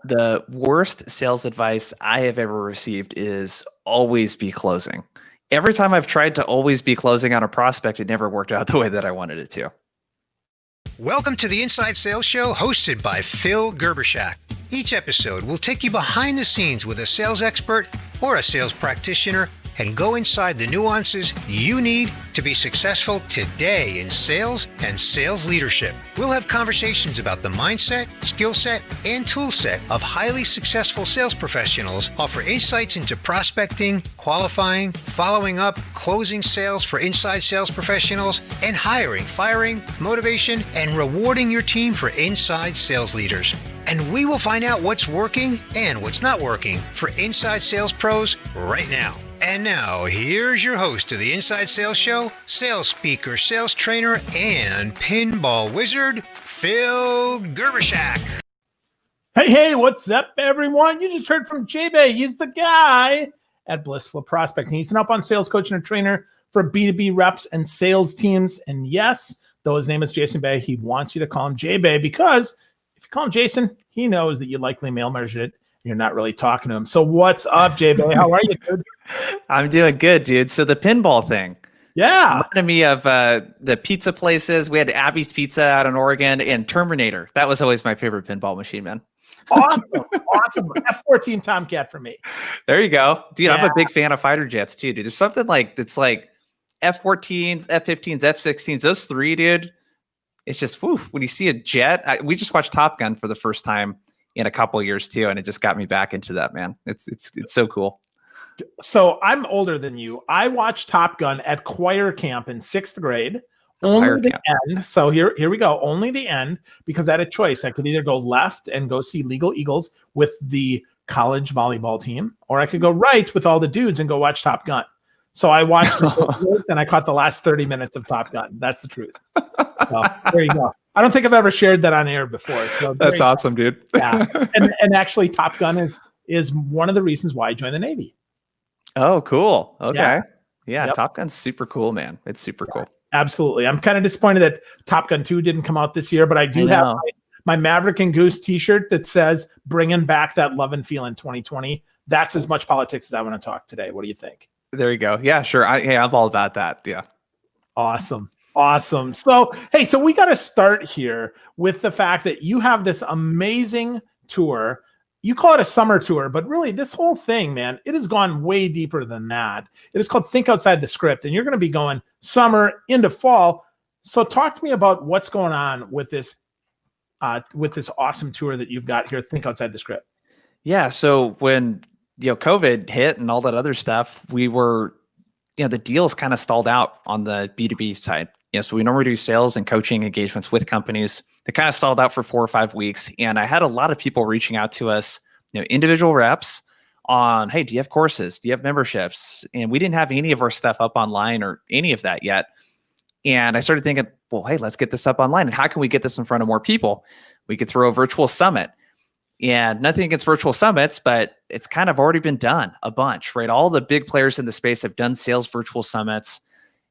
The worst sales advice I have ever received is always be closing. Every time I've tried to always be closing on a prospect, it never worked out the way that I wanted it to. Welcome to the Inside Sales Show, hosted by Phil Gerbyshak. Each episode will take you behind the scenes with a sales expert or a sales practitioner and go inside the nuances you need to be successful today in sales and sales leadership. We'll have conversations about the mindset, skill set, and tool set of highly successful sales professionals, offer insights into prospecting, qualifying, following up, closing sales for inside sales professionals, and hiring, firing, motivation, and rewarding your team for inside sales leaders. And we will find out what's working and what's not working for inside sales pros right now. And now, here's your host of the Inside Sales Show, sales speaker, sales trainer, and pinball wizard, Phil Gerbyshak. Hey, what's up, everyone? You just heard from JBay. He's the guy at Blissful Prospecting. He's an up-on sales coach and a trainer for B2B reps and sales teams. And yes, though his name is Jason Bay, he wants you to call him JBay because if you call him Jason, he knows that you likely mail measured it. You're not really talking to him. So what's up, JBay? How are you, dude? I'm doing good, dude. So the pinball thing. Yeah. Reminded me of the pizza places. We had Abby's Pizza out in Oregon and Terminator. That was always my favorite pinball machine, man. Awesome. F-14 Tomcat for me. There you go. Dude, Yeah. I'm a big fan of fighter jets too, dude. There's something that's like F-14s, F-15s, F-16s. Those three, dude. It's just, whew, when you see a jet. We just watched Top Gun for the first time in a couple of years too, and it just got me back into that, man. It's so cool. So I'm older than you. I watched Top Gun at choir camp in 6th grade. Only the end. So here we go. Only the end, because I had a choice. I could either go left and go see Legal Eagles with the college volleyball team, or I could go right with all the dudes and go watch Top Gun. So I watched the and I caught the last 30 minutes of Top Gun. That's the truth. So there you go. I don't think I've ever shared that on air before. So that's awesome, dude. Yeah. And actually Top Gun is one of the reasons why I joined the Navy. Oh, cool. Okay. Yeah. Yep. Top Gun's super cool, man. It's super cool. Absolutely. I'm kind of disappointed that Top Gun 2 didn't come out this year, but I do have my Maverick and Goose t-shirt that says bringing back that love and feel in 2020. That's as much politics as I want to talk today. What do you think? There you go. Yeah, sure. I'm all about that. Yeah. Awesome. So we got to start here with the fact that you have this amazing tour. You call it a summer tour, but really this whole thing, man, it has gone way deeper than that. It is called Think Outside the Script, and you're going to be going summer into fall. So talk to me about what's going on with this awesome tour that you've got here, Think Outside the Script. Yeah. So when COVID hit and all that other stuff, we were, the deals kind of stalled out on the B2B side. So we normally do sales and coaching engagements with companies. They kind of stalled out for 4 or 5 weeks. And I had a lot of people reaching out to us, individual reps on, hey, do you have courses? Do you have memberships? And we didn't have any of our stuff up online or any of that yet. And I started thinking, well, hey, let's get this up online. And how can we get this in front of more people? We could throw a virtual summit. And nothing against virtual summits, but it's kind of already been done a bunch, right? All the big players in the space have done sales virtual summits.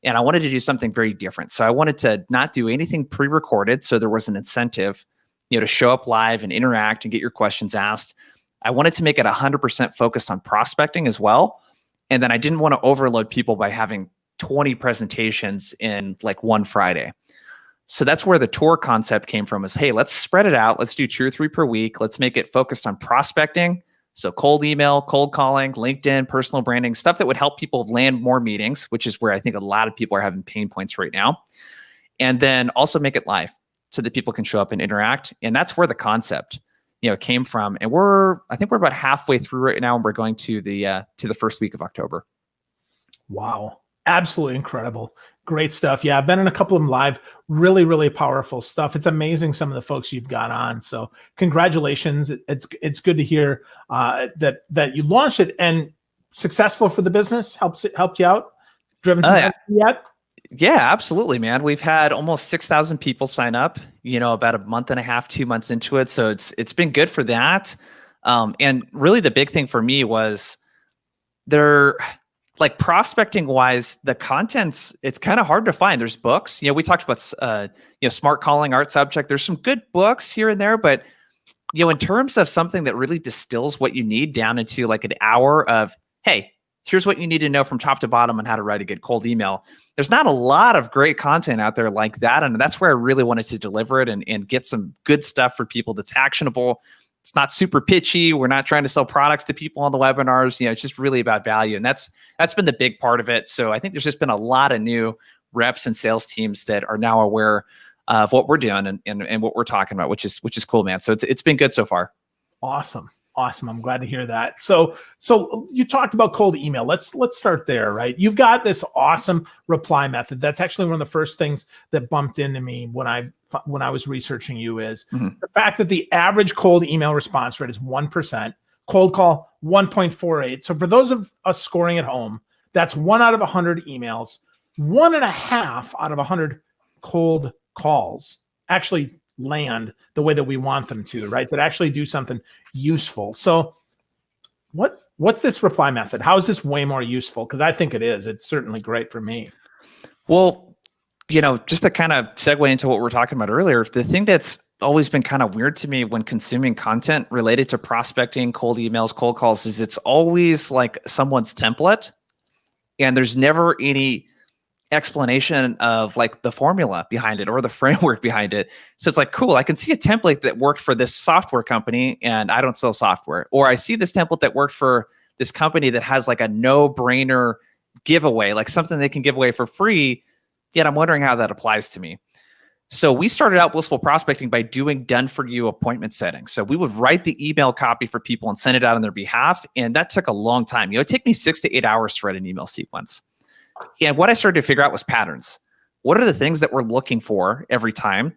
And I wanted to do something very different. So I wanted to not do anything pre-recorded. So there was an incentive, to show up live and interact and get your questions asked. I wanted to make it 100% focused on prospecting as well. And then I didn't want to overload people by having 20 presentations in like one Friday. So that's where the tour concept came from, is, hey, let's spread it out. Let's do 2 or 3 per week. Let's make it focused on prospecting. So cold email, cold calling, LinkedIn, personal branding, stuff that would help people land more meetings, which is where I think a lot of people are having pain points right now. And then also make it live so that people can show up and interact. And that's where the concept, came from. And I think we're about halfway through right now, and we're going to the first week of October. Wow. Absolutely incredible. Great stuff. Yeah, I've been in a couple of them live. Really, really powerful stuff. It's amazing some of the folks you've got on. So congratulations. It's good to hear that you launched it and successful for the business. Helped you out? Driven some yet? Yeah, absolutely, man. We've had almost 6,000 people sign up, about a month and a half, 2 months into it. So it's been good for that. And really the big thing for me was like prospecting wise, the content's, it's kind of hard to find. There's books, we talked about, smart calling, art subject. There's some good books here and there, but in terms of something that really distills what you need down into like an hour of, hey, here's what you need to know from top to bottom on how to write a good cold email. There's not a lot of great content out there like that. And that's where I really wanted to deliver it and get some good stuff for people that's actionable. It's not super pitchy. We're not trying to sell products to people on the webinars. It's just really about value. And that's been the big part of it. So I think there's just been a lot of new reps and sales teams that are now aware of what we're doing and what we're talking about, which is cool, man. So it's been good so far. Awesome. I'm glad to hear that. So you talked about cold email. Let's start there, right? You've got this awesome reply method. That's actually one of the first things that bumped into me when I was researching you is the fact that the average cold email response rate is 1%, cold call 1.48. So for those of us scoring at home, that's 1 out of 100 emails, 1.5 out of 100 cold calls actually land the way that we want them to, right? That actually do something useful. So what's this reply method? How is this way more useful? Because I think it is. It's certainly great for me. Well, just to kind of segue into what we were talking about earlier, the thing that's always been kind of weird to me when consuming content related to prospecting, cold emails, cold calls, is it's always like someone's template and there's never any explanation of like the formula behind it or the framework behind it. So it's like, cool, I can see a template that worked for this software company and I don't sell software. Or I see this template that worked for this company that has like a no-brainer giveaway, like something they can give away for free. Yet I'm wondering how that applies to me. So we started out Blissful Prospecting by doing done-for-you appointment settings. So we would write the email copy for people and send it out on their behalf. And that took a long time. It took me 6 to 8 hours to write an email sequence. And what I started to figure out was patterns. What are the things that we're looking for every time?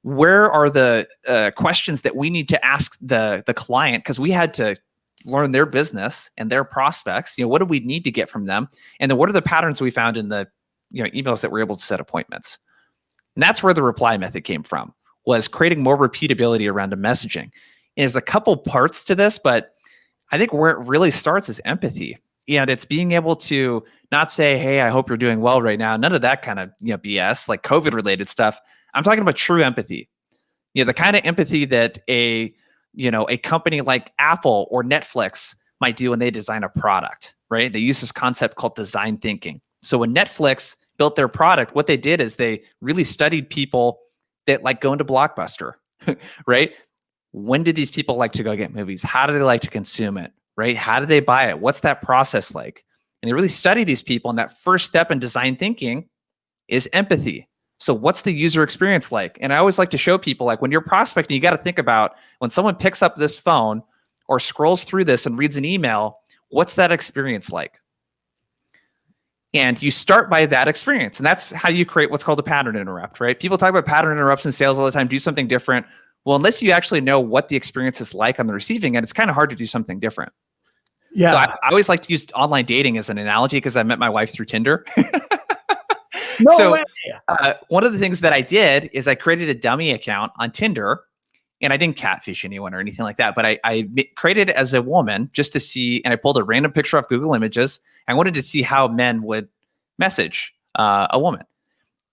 Where are the questions that we need to ask the client? Because we had to learn their business and their prospects. What do we need to get from them? And then what are the patterns we found in the emails that we're able to set appointments? And that's where the reply method came from, was creating more repeatability around the messaging. And there's a couple parts to this, but I think where it really starts is empathy. And it's being able to not say, hey, I hope you're doing well right now. None of that kind of BS, like COVID related stuff. I'm talking about true empathy. The kind of empathy that a company like Apple or Netflix might do when they design a product, right? They use this concept called design thinking. So when Netflix built their product, what they did is they really studied people that like going to Blockbuster, right? When did these people like to go get movies? How do they like to consume it? Right? How do they buy it? What's that process like? And they really study these people. And that first step in design thinking is empathy. So what's the user experience like? And I always like to show people, like when you're prospecting, you got to think about when someone picks up this phone or scrolls through this and reads an email, what's that experience like? And you start by that experience. And that's how you create what's called a pattern interrupt, right? People talk about pattern interrupts in sales all the time, do something different. Well, unless you actually know what the experience is like on the receiving end, it's kind of hard to do something different. Yeah. So I always like to use online dating as an analogy because I met my wife through Tinder. One of the things that I did is I created a dummy account on Tinder, and I didn't catfish anyone or anything like that, but I created it as a woman just to see, and I pulled a random picture off Google Images. I wanted to see how men would message a woman.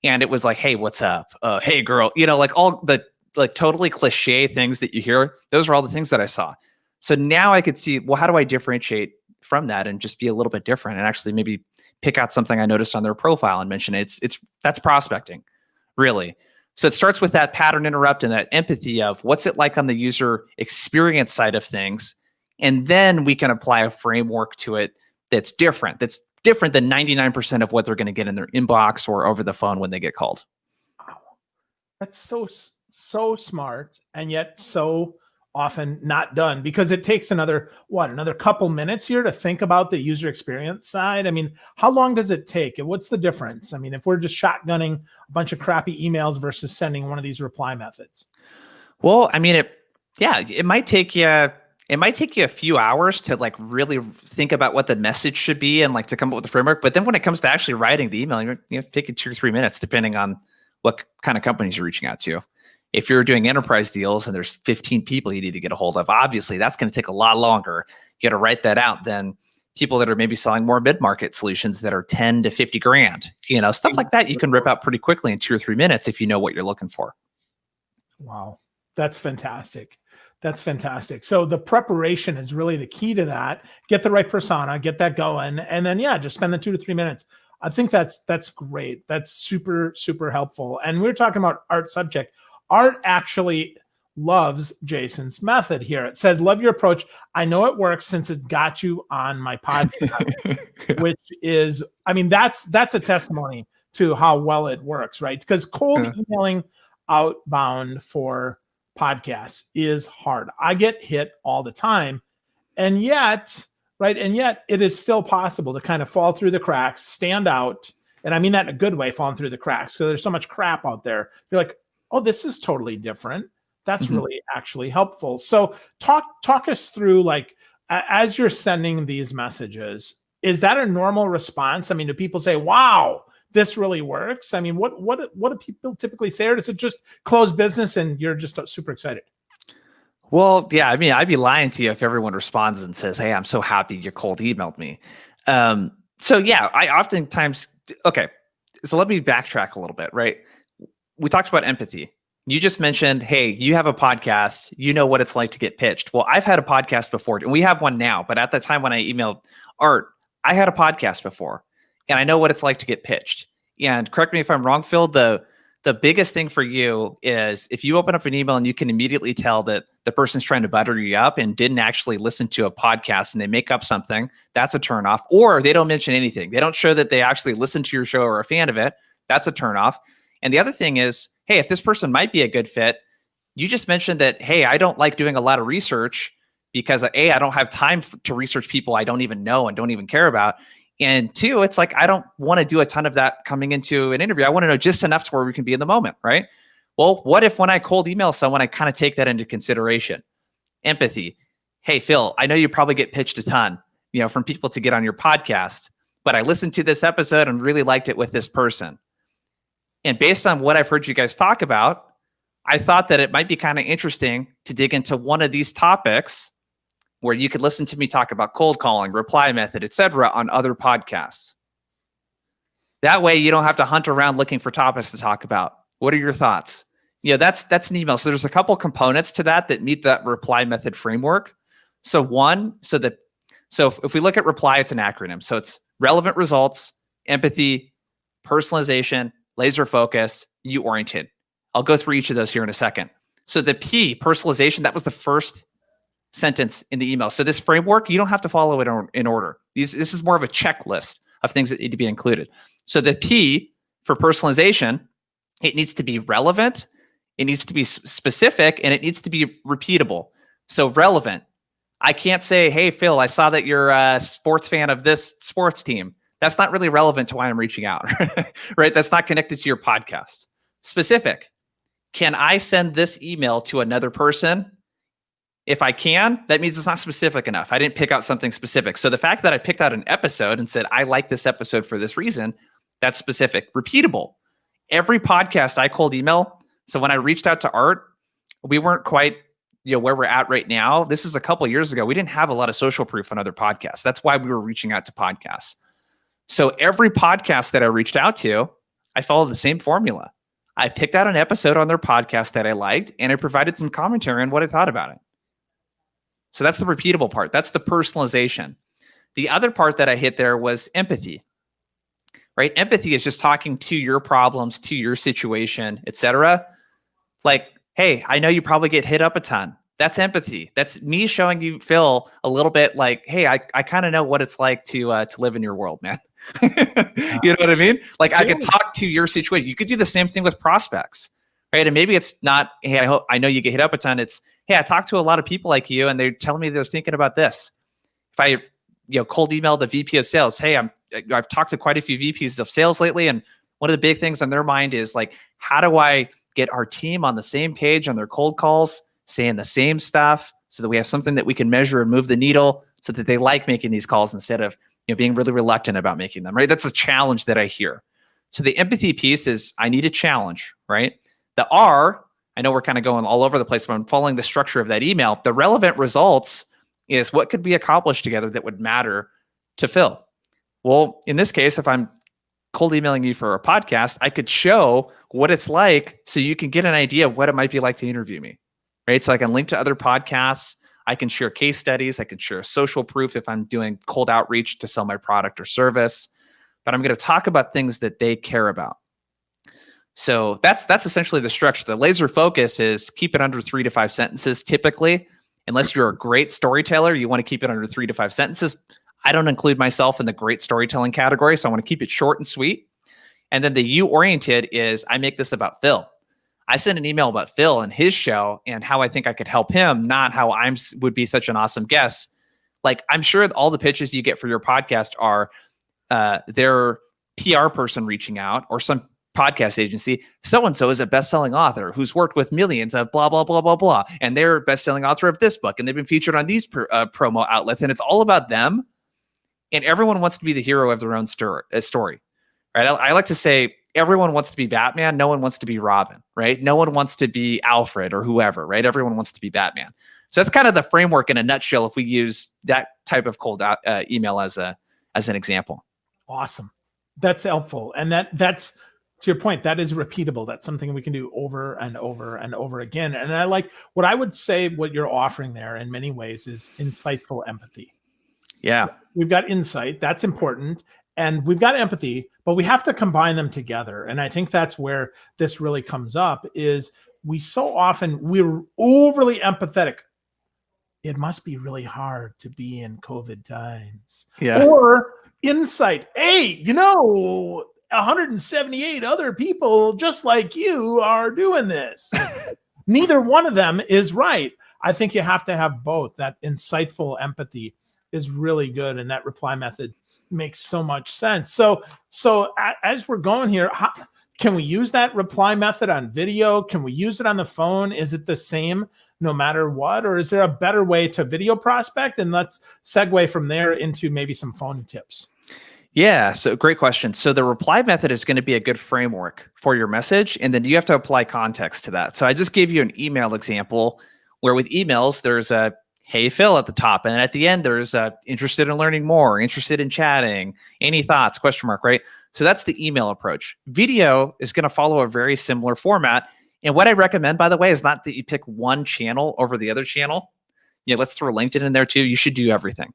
And it was like, hey, what's up? Hey, girl, like all the like totally cliche things that you hear. Those are all the things that I saw. So now I could see, well, how do I differentiate from that and just be a little bit different and actually maybe pick out something I noticed on their profile and mention it. That's prospecting, really. So it starts with that pattern interrupt and that empathy of what's it like on the user experience side of things. And then we can apply a framework to it that's different than 99% of what they're going to get in their inbox or over the phone when they get called. Wow. That's so smart, and yet so often not done, because it takes another couple minutes here to think about the user experience side. I mean, how long does it take? And what's the difference? I mean, if we're just shotgunning a bunch of crappy emails versus sending one of these reply methods. Well, I mean, it might take you a few hours to like really think about what the message should be and like to come up with a framework. But then when it comes to actually writing the email, take it 2 or 3 minutes, depending on what kind of companies you're reaching out to. If you're doing enterprise deals and there's 15 people you need to get a hold of, obviously that's going to take a lot longer. You got to write that out than people that are maybe selling more mid-market solutions that are 10 to 50 grand. Stuff like that you can rip out pretty quickly in 2 or 3 minutes if you know what you're looking for. Wow. That's fantastic. That's fantastic. So the preparation is really the key to that. Get the right persona, get that going, and then just spend the 2 to 3 minutes. I think that's great. That's super, super helpful. And we're talking about art subject. Art actually loves Jason's method here. It says, love your approach. I know it works since it got you on my podcast, which is, that's a testimony to how well it works, right? Because cold emailing outbound for podcasts is hard. I get hit all the time. And yet it is still possible to kind of fall through the cracks, stand out. And I mean that in a good way, falling through the cracks. So there's so much crap out there. You're like, oh, this is totally different. That's really actually helpful. So talk us through, like, as you're sending these messages, is that a normal response? I mean, do people say, wow, this really works? I mean, what do people typically say? Or is it just closed business and you're just super excited? Well, yeah, I mean, I'd be lying to you if everyone responds and says, hey, I'm so happy you cold emailed me. So yeah, I oftentimes, okay, so let me backtrack a little bit, right? We talked about empathy. You just mentioned, hey, you have a podcast, you know what it's like to get pitched. Well, I've had a podcast before, and we have one now, but at the time when I emailed Art, I had a podcast before, and I know what it's like to get pitched. And correct me if I'm wrong, Phil, the biggest thing for you is if you open up an email and you can immediately tell that the person's trying to butter you up and didn't actually listen to a podcast and they make up something, that's a turnoff. Or they don't mention anything. They don't show that they actually listened to your show or are a fan of it. That's a turnoff. And the other thing is, hey, if this person might be a good fit, you just mentioned that, hey, I don't like doing a lot of research because A, I don't have time to research people I don't even know and don't even care about. And two, it's like, I don't want to do a ton of that coming into an interview. I want to know just enough to where we can be in the moment, right? Well, what if when I cold email someone, I kind of take that into consideration? Empathy. Hey, Phil, I know you probably get pitched a ton, from people to get on your podcast, but I listened to this episode and really liked it with this person. And based on what I've heard you guys talk about, I thought that it might be kind of interesting to dig into one of these topics where you could listen to me talk about cold calling, reply method, etc., on other podcasts. That way you don't have to hunt around looking for topics to talk about. What are your thoughts? That's an email. So there's a couple components to that meet that reply method framework. So if we look at reply, it's an acronym. So it's relevant results, empathy, personalization, laser focus, you oriented. I'll go through each of those here in a second. So the P, personalization, that was the first sentence in the email. So this framework, you don't have to follow it in order. This is more of a checklist of things that need to be included. So the P for personalization, it needs to be relevant, it needs to be specific, and it needs to be repeatable. So relevant. I can't say, hey, Phil, I saw that you're a sports fan of this sports team. That's not really relevant to why I'm reaching out, right? That's not connected to your podcast. Specific. Can I send this email to another person? If I can, that means it's not specific enough. I didn't pick out something specific. So the fact that I picked out an episode and said, I like this episode for this reason, that's specific. Repeatable. Every podcast I cold email. So when I reached out to Art, we weren't quite where we're at right now. This is a couple of years ago. We didn't have a lot of social proof on other podcasts. That's why we were reaching out to podcasts. So every podcast that I reached out to, I followed the same formula. I picked out an episode on their podcast that I liked, and I provided some commentary on what I thought about it. So that's the repeatable part. That's the personalization. The other part that I hit there was empathy, right? Empathy is just talking to your problems, to your situation, etc. Like, hey, I know you probably get hit up a ton. That's empathy. That's me showing you, Phil, a little bit like, hey, I kind of know what it's like to live in your world, man. You know what I mean? Like, I could talk to your situation. You could do the same thing with prospects, right? And maybe it's not, hey, I know you get hit up a ton. It's, hey, I talked to a lot of people like you, and they're telling me they're thinking about this. If I, cold email the VP of sales, hey, I've talked to quite a few VPs of sales lately, and one of the big things on their mind is like, how do I get our team on the same page on their cold calls, saying the same stuff, so that we have something that we can measure and move the needle, so that they like making these calls instead of being really reluctant about making them, right? That's a challenge that I hear. So the empathy piece is I need a challenge, right? The R, I know we're kind of going all over the place, but I'm following the structure of that email. The relevant results is what could be accomplished together that would matter to Phil. Well, in this case, if I'm cold emailing you for a podcast, I could show what it's like so you can get an idea of what it might be like to interview me. right? So I can link to other podcasts. I can share case studies. I can share social proof if I'm doing cold outreach to sell my product or service. But I'm going to talk about things that they care about. So that's essentially the structure. The laser focus is keep it under 3 to 5 sentences typically. Unless you're a great storyteller, you want to keep it under 3 to 5 sentences. I don't include myself in the great storytelling category, so I want to keep it short and sweet. And then the you-oriented is I make this about Phil. I send an email about Phil and his show and how I think I could help him, not how I would be such an awesome guest. Like, I'm sure all the pitches you get for your podcast are their PR person reaching out or some podcast agency. So-and-so is a best-selling author who's worked with millions of blah, blah, blah, blah, blah. And they're best-selling author of this book. And they've been featured on these promo outlets. And it's all about them. And everyone wants to be the hero of their own story, right? I like to say everyone wants to be Batman. No one wants to be Robin, right? No one wants to be Alfred or whoever, right? Everyone wants to be Batman. So that's kind of the framework in a nutshell if we use that type of cold email as an example. Awesome. That's helpful. And that's, to your point, that is repeatable. That's something we can do over and over and over again. And I like what I would say, what you're offering there in many ways is insightful empathy. Yeah. We've got insight. That's important. And we've got empathy, but we have to combine them together. And I think that's where this really comes up is we're overly empathetic. It must be really hard to be in COVID times. Yeah. Or insight. Hey, 178 other people just like you are doing this. Neither one of them is right. I think you have to have both. That insightful empathy is really good. And that reply method makes so much sense. So as we're going here, can we use that reply method on video? Can we use it on the phone? Is it the same no matter what? Or is there a better way to video prospect? And let's segue from there into maybe some phone tips. Yeah, so great question. So the reply method is going to be a good framework for your message, and then you have to apply context to that. So I just gave you an email example where with emails, there's a hey, Phil at the top, and at the end, there's a interested in learning more, interested in chatting, any thoughts, question mark, right? So that's the email approach. Video is going to follow a very similar format. And what I recommend, by the way, is not that you pick one channel over the other channel. Let's throw LinkedIn in there too. You should do everything.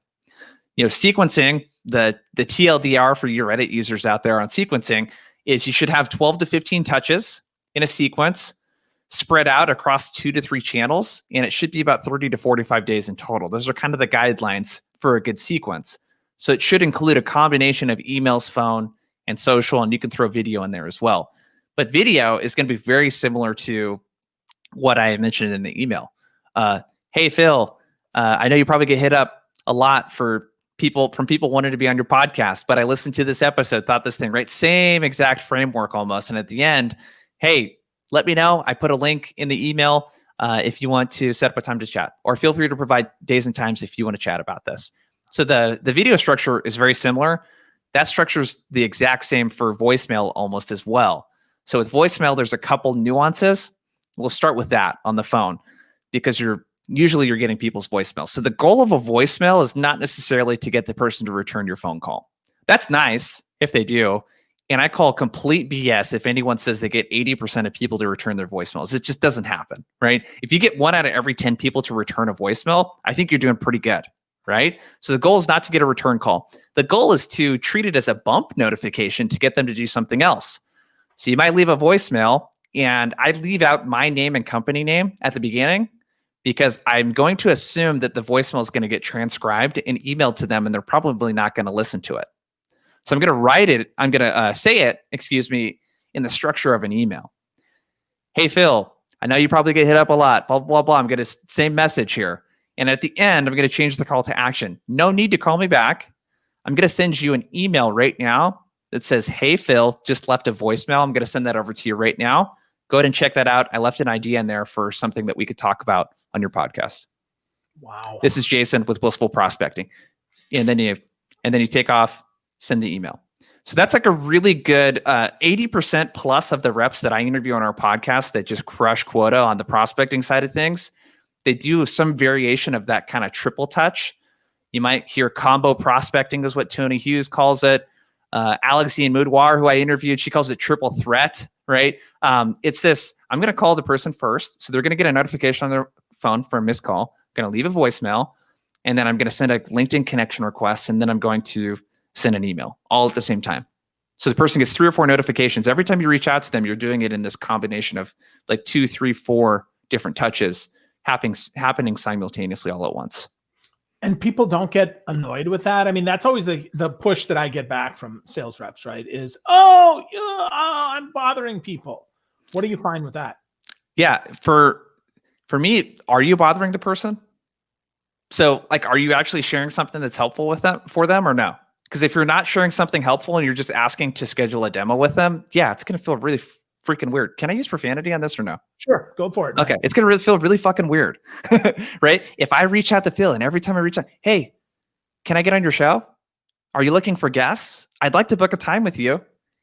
Sequencing, the TLDR for your Reddit users out there on sequencing is you should have 12 to 15 touches in a sequence spread out across 2 to 3 channels, and it should be about 30 to 45 days in total. Those are kind of the guidelines for a good sequence. So it should include a combination of emails, phone, and social, and you can throw video in there as well. But video is going to be very similar to what I mentioned in the email. Hey, Phil, I know you probably get hit up a lot from people wanting to be on your podcast, but I listened to this episode, thought this thing, right? Same exact framework almost. And at the end, hey, let me know. I put a link in the email if you want to set up a time to chat, or feel free to provide days and times if you want to chat about this. So the video structure is very similar. That structure is the exact same for voicemail almost as well. So with voicemail, there's a couple nuances. We'll start with that on the phone because you're getting people's voicemails. So the goal of a voicemail is not necessarily to get the person to return your phone call. That's nice if they do. And I call complete BS if anyone says they get 80% of people to return their voicemails. It just doesn't happen, right? If you get 1 out of every 10 people to return a voicemail, I think you're doing pretty good, right? So the goal is not to get a return call. The goal is to treat it as a bump notification to get them to do something else. So you might leave a voicemail, and I leave out my name and company name at the beginning because I'm going to assume that the voicemail is going to get transcribed and emailed to them, and they're probably not going to listen to it. So I'm going to write it. I'm going to say it, in the structure of an email. Hey, Phil, I know you probably get hit up a lot, blah, blah, blah. I'm going to same message here. And at the end, I'm going to change the call to action. No need to call me back. I'm going to send you an email right now that says, hey, Phil, just left a voicemail. I'm going to send that over to you right now. Go ahead and check that out. I left an idea in there for something that we could talk about on your podcast. Wow. This is Jason with Blissful Prospecting. And then you take off, send the email. So that's like a really good 80% plus of the reps that I interview on our podcast that just crush quota on the prospecting side of things. They do some variation of that kind of triple touch. You might hear combo prospecting is what Tony Hughes calls it. Alexine Moudwar, who I interviewed, she calls it triple threat, right? It's this, I'm going to call the person first. So they're going to get a notification on their phone for a missed call. I'm going to leave a voicemail, and then I'm going to send a LinkedIn connection request, and then I'm going to send an email all at the same time. So the person gets 3 or 4 notifications. Every time you reach out to them, you're doing it in this combination of like 2, 3, 4 different touches happening simultaneously all at once. And people don't get annoyed with that. I mean, that's always the push that I get back from sales reps, right? Is, I'm bothering people. What do you find with that? Yeah. For me, are you bothering the person? So like, are you actually sharing something that's helpful with them for them or no? Because if you're not sharing something helpful and you're just asking to schedule a demo with them, yeah, it's going to feel really freaking weird. Can I use profanity on this or no? Sure. Go for it. Man. Okay. It's going to feel really fucking weird, right? If I reach out to Phil and every time I reach out, hey, can I get on your show? Are you looking for guests? I'd like to book a time with you.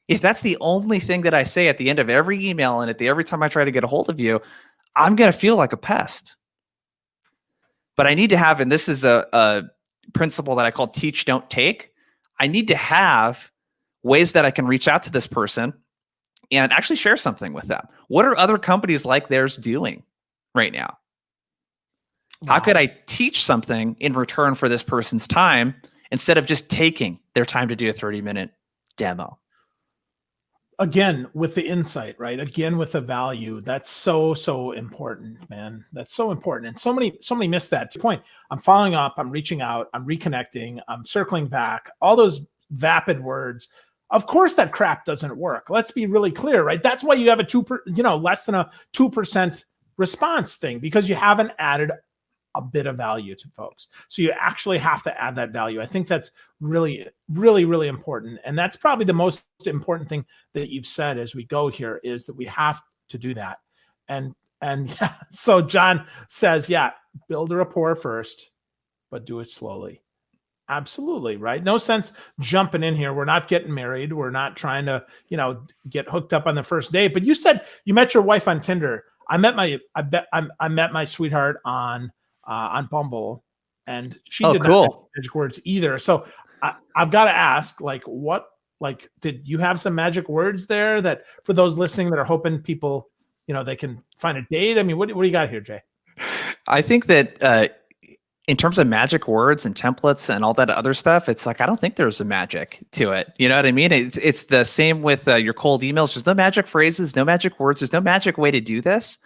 If that's the only thing that I say at the end of every email and every time I try to get a hold of you, I'm going to feel like a pest. But I need to have, and this is a principle that I call teach, don't take. I need to have ways that I can reach out to this person and actually share something with them. What are other companies like theirs doing right now? Wow. How could I teach something in return for this person's time instead of just taking their time to do a 30-minute demo? Again, with the insight, right? Again, with the value. That's so important, man. That's so important. And so many miss that point. I'm following up, I'm reaching out, I'm reconnecting, I'm circling back, all those vapid words. Of course that crap doesn't work. Let's be really clear, right? That's why you have less than a 2% response thing, because you haven't added a bit of value to folks. So you actually have to add that value. I think that's really, really, really important. And that's probably the most important thing that you've said as we go here, is that we have to do that. And yeah, so John says, yeah, build a rapport first, but do it slowly. Absolutely, right? No sense jumping in here. We're not getting married. We're not trying to, get hooked up on the first date. But you said you met your wife on Tinder. I met my sweetheart on Bumble, and she did not have magic words either. So I've got to ask, did you have some magic words there that for those listening that are hoping people, they can find a date? I mean, what do you got here, Jay? I think that in terms of magic words and templates and all that other stuff, it's like, I don't think there's a magic to it. You know what I mean? It's the same with your cold emails. There's no magic phrases, no magic words. There's no magic way to do this,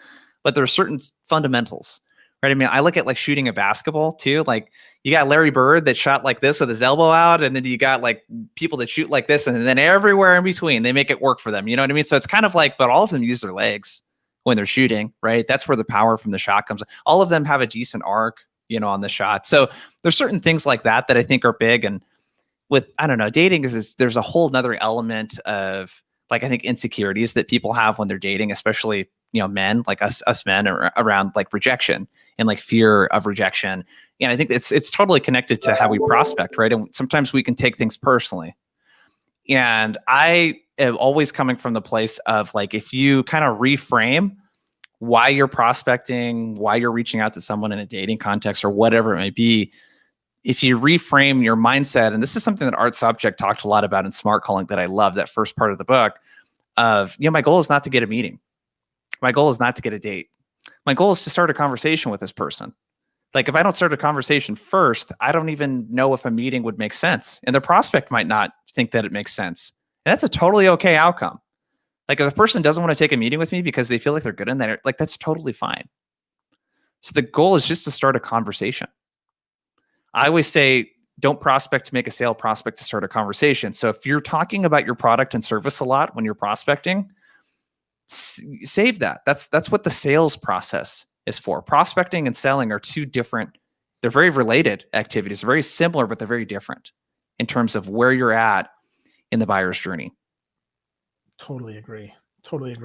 but there are certain fundamentals. Right. I mean, I look at like shooting a basketball too. Like you got Larry Bird that shot like this with his elbow out. And then you got like people that shoot like this. And then everywhere in between, they make it work for them. You know what I mean? So it's kind of like, but all of them use their legs when they're shooting, right? That's where the power from the shot comes. All of them have a decent arc, on the shot. So there's certain things like that I think are big. And with, I don't know, dating is there's a whole nother element of like, I think insecurities that people have when they're dating, especially, men like us men are around like rejection and like fear of rejection. And I think it's totally connected to how we prospect, right? And sometimes we can take things personally. And I am always coming from the place of like, if you kind of reframe why you're prospecting, why you're reaching out to someone in a dating context or whatever it may be, if you reframe your mindset, and this is something that Art Sobchak talked a lot about in Smart Calling that I love, that first part of the book of, my goal is not to get a meeting. My goal is not to get a date. My goal is to start a conversation with this person. Like if I don't start a conversation first, I don't even know if a meeting would make sense. And the prospect might not think that it makes sense. And that's a totally okay outcome. Like if a person doesn't want to take a meeting with me because they feel like they're good in that, like that's totally fine. So the goal is just to start a conversation. I always say, don't prospect to make a sale, prospect to start a conversation. So if you're talking about your product and service a lot when you're prospecting, save that. That's what the sales process is for. Prospecting and selling are two different, they're very related activities, very similar, but they're very different in terms of where you're at in the buyer's journey. Totally agree.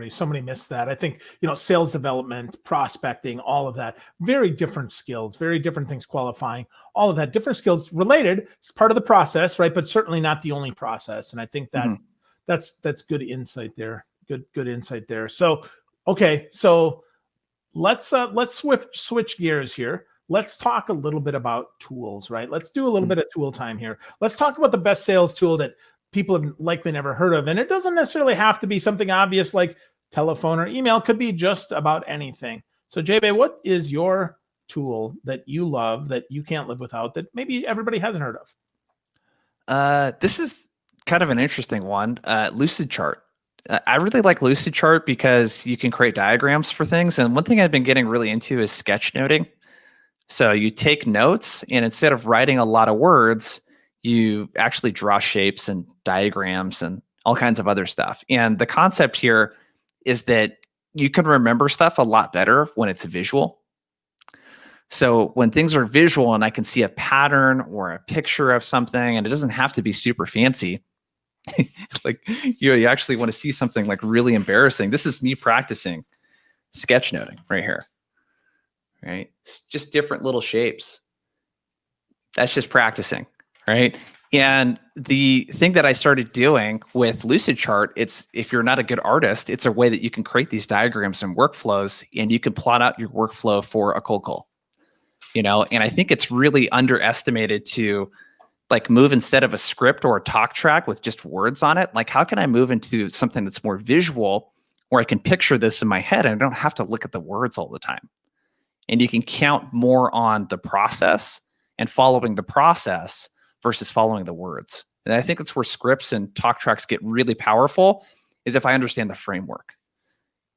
So many miss that. I think, sales development, prospecting, all of that, very different skills, very different things, qualifying, all of that, different skills related. It's part of the process, right? But certainly not the only process. And I think that that's good insight there. Good insight there. So, okay. So let's switch gears here. Let's talk a little bit about tools, right? Let's do a little bit of tool time here. Let's talk about the best sales tool that people have likely never heard of. And it doesn't necessarily have to be something obvious like telephone or email. It could be just about anything. So JBay, what is your tool that you love that you can't live without that maybe everybody hasn't heard of? This is kind of an interesting one. Lucid chart. I really like Lucid chart because you can create diagrams for things. And one thing I've been getting really into is sketchnoting. So you take notes, and instead of writing a lot of words, you actually draw shapes and diagrams and all kinds of other stuff. And the concept here is that you can remember stuff a lot better when it's visual. So when things are visual and I can see a pattern or a picture of something, and it doesn't have to be super fancy, like you actually want to see something like really embarrassing. This is me practicing sketchnoting right here. Right? It's just different little shapes. That's just practicing, right? And the thing that I started doing with Lucid Chart, it's if you're not a good artist, it's a way that you can create these diagrams and workflows, and you can plot out your workflow for a cold call. And I think it's really underestimated to like move instead of a script or a talk track with just words on it. Like, how can I move into something that's more visual where I can picture this in my head and I don't have to look at the words all the time? And you can count more on the process and following the process versus following the words. And I think that's where scripts and talk tracks get really powerful, is if I understand the framework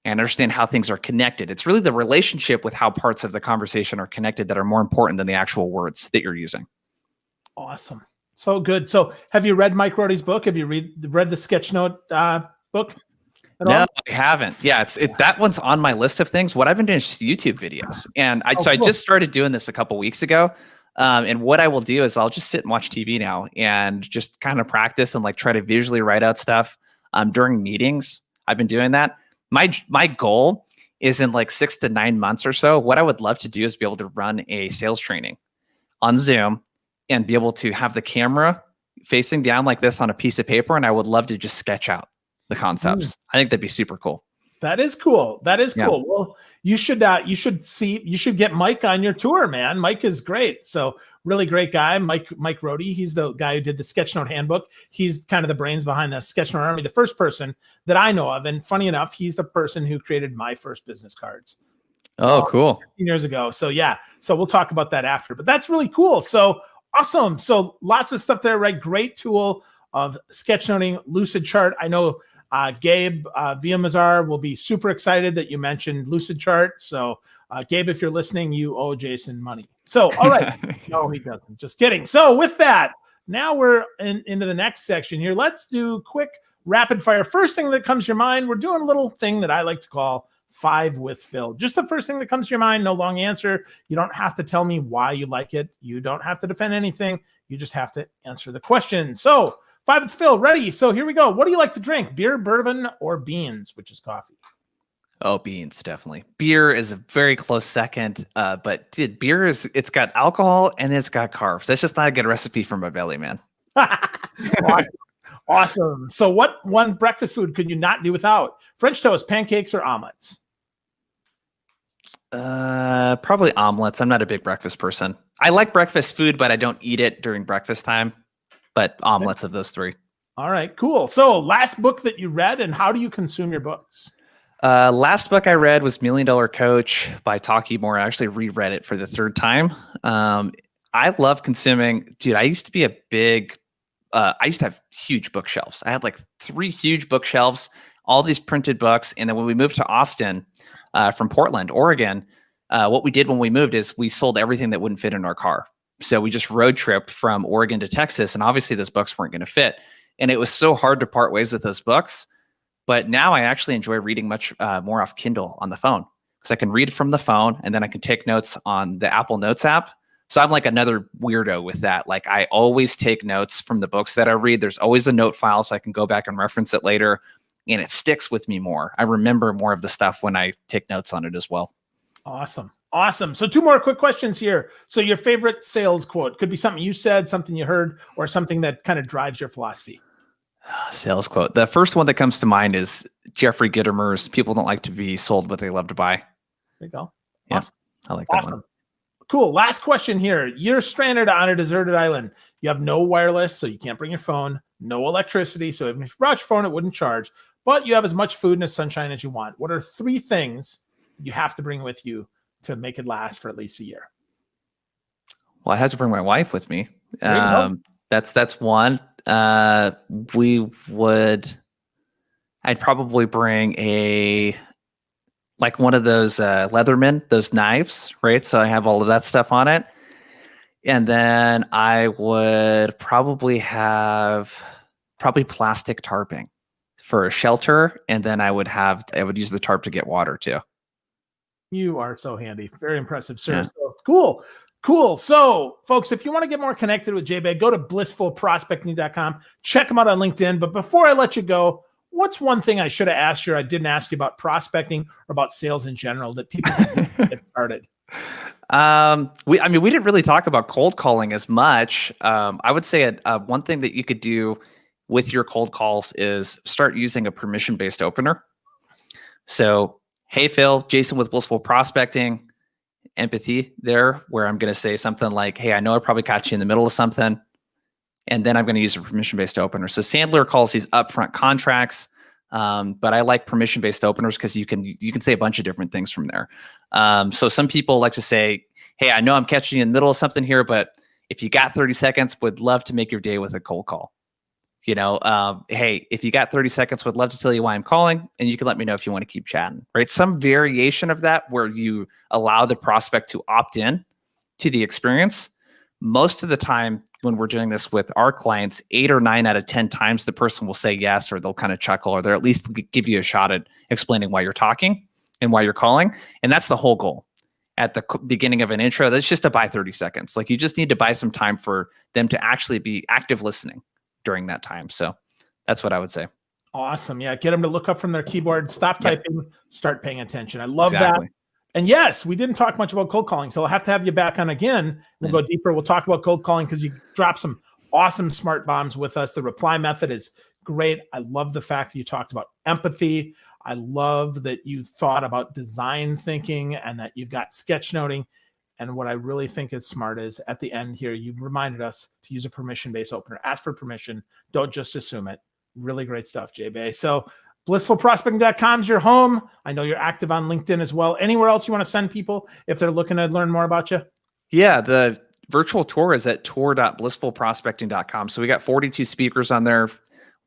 and understand how things are connected. It's really the relationship with how parts of the conversation are connected that are more important than the actual words that you're using. Awesome. So good. So have you read Mike Rohde's book? Have you read the Sketchnote book? No, I haven't. Yeah, that one's on my list of things. What I've been doing is just YouTube videos. And I just started doing this a couple weeks ago. And what I will do is I'll just sit and watch TV now and just kind of practice and like try to visually write out stuff during meetings. I've been doing that. My goal is in like 6 to 9 months or so. What I would love to do is be able to run a sales training on Zoom and be able to have the camera facing down like this on a piece of paper. And I would love to just sketch out the concepts. I think that'd be super cool. That is cool. That is cool. Well, you should get Mike on your tour, man. Mike is great. So really great guy. Mike Rohde. He's the guy who did the Sketchnote handbook. He's kind of the brains behind the Sketchnote Army, the first person that I know of. And funny enough, he's the person who created my first business cards. Oh, cool. 15 years ago. So yeah. So we'll talk about that after, but that's really cool. So awesome. So lots of stuff there, right? Great tool of sketchnoting, Lucid Chart. I know Gabe Villamazar will be super excited that you mentioned Lucid Chart. So Gabe, if you're listening, you owe Jason money. So, all right. No, he doesn't. Just kidding. So with that, now we're into the next section here. Let's do quick rapid fire. First thing that comes to your mind, we're doing a little thing that I like to call 5 with Phil. Just the first thing that comes to your mind, no long answer. You don't have to tell me why you like it. You don't have to defend anything. You just have to answer the question. So 5 with Phil, ready? So here we go. What do you like to drink? Beer, bourbon, or beans, which is coffee? Oh, beans, definitely. Beer is a very close second. But dude, beer it's got alcohol and it's got carbs. That's just not a good recipe for my belly, man. Awesome. So what one breakfast food could you not do without? French toast, pancakes, or omelets? Probably omelets. I'm not a big breakfast person. I like breakfast food, but I don't eat it during breakfast time. But omelets of those 3. All right, cool. So last book that you read, and how do you consume your books? Last book I read was $1 Million Coach by Taki Moore. I actually reread it for the 3rd time. I love consuming, dude, I used to have huge bookshelves. I had like 3 huge bookshelves, all these printed books. And then when we moved to Austin from Portland, Oregon, what we did when we moved is we sold everything that wouldn't fit in our car. So we just road tripped from Oregon to Texas, and obviously those books weren't going to fit. And it was so hard to part ways with those books. But now I actually enjoy reading much more off Kindle on the phone, because I can read from the phone and then I can take notes on the Apple Notes app. So I'm like another weirdo with that. Like I always take notes from the books that I read. There's always a note file so I can go back and reference it later, and it sticks with me more. I remember more of the stuff when I take notes on it as well. Awesome. Awesome. So 2 more quick questions here. So your favorite sales quote could be something you said, something you heard, or something that kind of drives your philosophy. Sales quote. The first one that comes to mind is Jeffrey Gitomer's "People don't like to be sold, but they love to buy." There you go. Awesome. Yeah, I like that one. Cool. Last question here. You're stranded on a deserted island. You have no wireless, so you can't bring your phone. No electricity, so even if you brought your phone, it wouldn't charge. But you have as much food and as sunshine as you want. What are 3 things you have to bring with you to make it last for at least a year? Well, I have to bring my wife with me. There you go. That's one. I'd probably bring one of those Leatherman, those knives, right? So I have all of that stuff on it. And then I would probably have plastic tarping for a shelter. And then I would use the tarp to get water too. You are so handy. Very impressive, sir. Yeah. So cool. Cool. So, folks, if you want to get more connected with JBay, go to blissfulprospecting.com. Check him out on LinkedIn. But before I let you go, what's one thing I should have asked you or I didn't ask you about prospecting or about sales in general that people can get started? We didn't really talk about cold calling as much. I would say one thing that you could do with your cold calls is start using a permission-based opener. So, hey, Phil, Jason with Blissful Prospecting. Empathy there, where I'm going to say something like, hey, I know I probably caught you in the middle of something. And then I'm going to use a permission-based opener. So Sandler calls these upfront contracts. But I like permission-based openers because you can say a bunch of different things from there. So some people like to say, hey, I know I'm catching you in the middle of something here, but if you got 30 seconds, would love to make your day with a cold call. Hey, if you got 30 seconds, would love to tell you why I'm calling, and you can let me know if you want to keep chatting, right? Some variation of that where you allow the prospect to opt in to the experience. Most of the time when we're doing this with our clients, 8 or 9 out of 10 times, the person will say yes, or they'll kind of chuckle, or they'll at least give you a shot at explaining why you're talking and why you're calling. And that's the whole goal. At the beginning of an intro, that's just to buy 30 seconds. Like, you just need to buy some time for them to actually be active listening during that time. So that's what I would say. Awesome. Yeah. Get them to look up from their keyboard, stop typing, start paying attention. I love Exactly. that. And yes, we didn't talk much about cold calling, so I'll have to have you back on again. We'll go deeper. We'll talk about cold calling because you dropped some awesome smart bombs with us. The reply method is great. I love the fact that you talked about empathy. I love that you thought about design thinking and that you've got sketchnoting. And what I really think is smart is at the end here, you reminded us to use a permission-based opener. Ask for permission. Don't just assume it. Really great stuff, JBay. So blissfulprospecting.com is your home. I know you're active on LinkedIn as well. Anywhere else you want to send people if they're looking to learn more about you? Yeah, the virtual tour is at tour.blissfulprospecting.com. So we got 42 speakers on there,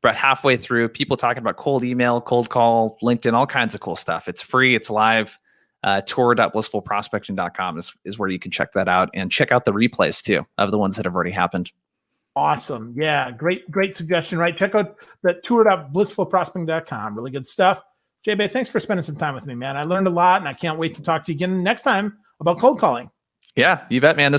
about halfway through. People talking about cold email, cold call, LinkedIn, all kinds of cool stuff. It's free. It's live. Tour.blissfulprospecting.com is where you can check that out, and check out the replays too of the ones that have already happened. Awesome. Yeah. Great suggestion, right? Check out the tour.blissfulprospecting.com. Really good stuff. JBay, thanks for spending some time with me, man. I learned a lot, and I can't wait to talk to you again next time about cold calling. Yeah, you bet, man. This